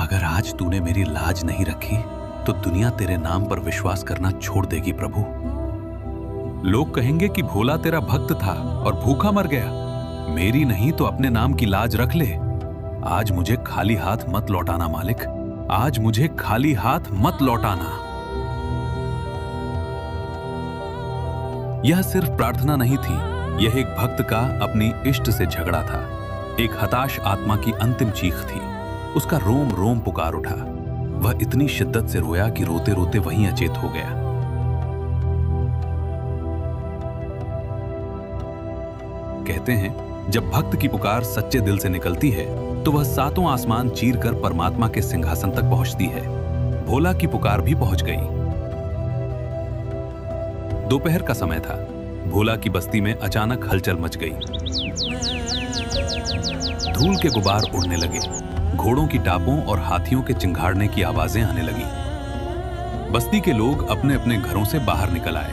अगर आज तूने मेरी लाज नहीं रखी तो दुनिया तेरे नाम पर विश्वास करना छोड़ देगी प्रभु। लोग कहेंगे कि भोला तेरा भक्त था और भूखा मर गया। मेरी नहीं तो अपने नाम की लाज रख ले। आज मुझे खाली हाथ मत लौटाना मालिक, आज मुझे खाली हाथ मत लौटाना। यह सिर्फ प्रार्थना नहीं थी, यह एक भक्त का अपनी इष्ट से झगड़ा था। एक हताश आत्मा की अंतिम चीख थी। उसका रोम रोम पुकार उठा। वह इतनी शिद्दत से रोया कि रोते रोते वहीं अचेत हो गया। कहते हैं जब भक्त की पुकार सच्चे दिल से निकलती है तो वह सातों आसमान चीर कर परमात्मा के सिंहासन तक पहुंचती है। भोला की पुकार भी पहुंच गई। दोपहर का समय था। भोला की बस्ती में अचानक हलचल मच गई। धूल के गुबार उड़ने लगे। घोड़ों की टापों और हाथियों के चिंघाड़ने की आवाजें आने लगी। बस्ती के लोग अपने अपने घरों से बाहर निकल आए।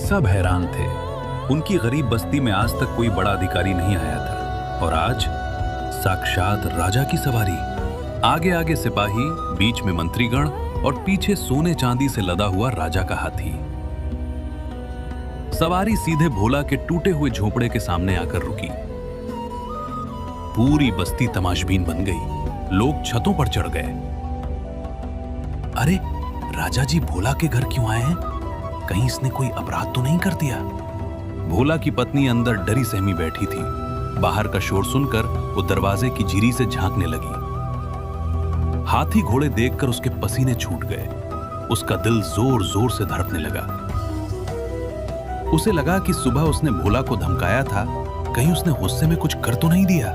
सब हैरान थे। उनकी गरीब बस्ती में आज तक कोई बड़ा अधिकारी नहीं आया था और आज साक्षात राजा की सवारी। आगे आगे सिपाही, बीच में मंत्रीगण और पीछे सोने चांदी से लदा हुआ राजा का हाथी। सवारी सीधे भोला के टूटे हुए झोपड़े के सामने आकर रुकी। पूरी बस्ती तमाशबीन बन गई। लोग छतों पर चढ़ गए। अरे राजा जी भोला के घर क्यों आए हैं? कहीं इसने कोई अपराध तो नहीं कर दिया? भोला की पत्नी अंदर डरी सहमी बैठी थी। बाहर का शोर सुनकर वो दरवाजे की झिरी से झांकने लगी। हाथी घोड़े देखकर उसके पसीने छूट गए। उसका दिल जोर जोर से धड़कने लगा। उसे लगा कि सुबह उसने भोला को धमकाया था, कहीं उसने गुस्से में कुछ कर तो नहीं दिया।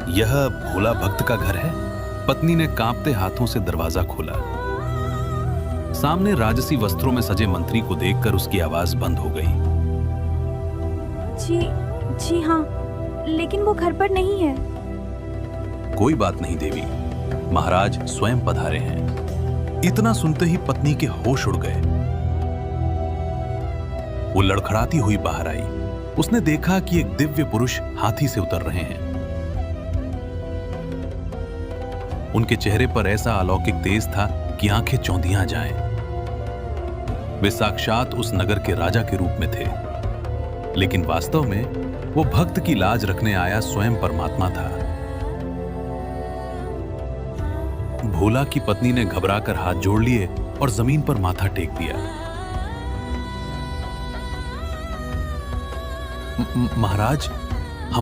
यह भोला भक्त का घर है? पत्नी ने कांपते हाथों से दरवाजा खोला। सामने राजसी वस्त्रों में सजे मंत्री को देखकर उसकी आवाज बंद हो गई। जी हाँ, लेकिन वो घर पर नहीं है। कोई बात नहीं देवी, महाराज स्वयं पधारे हैं। इतना सुनते ही पत्नी के होश उड़ गए। वो लड़खड़ाती हुई बाहर आई। उसने देखा कि एक दिव्य पुरुष हाथी से उतर रहे हैं। उनके चेहरे पर ऐसा अलौकिक तेज था कि आंखें चौंधियां जाएं। वे साक्षात उस नगर के राजा के रूप में थे, लेकिन वास्तव में वो भक्त की लाज रखने आया स्वयं परमात्मा था। भोला की पत्नी ने घबराकर हाथ जोड़ लिए और जमीन पर माथा टेक दिया। महाराज,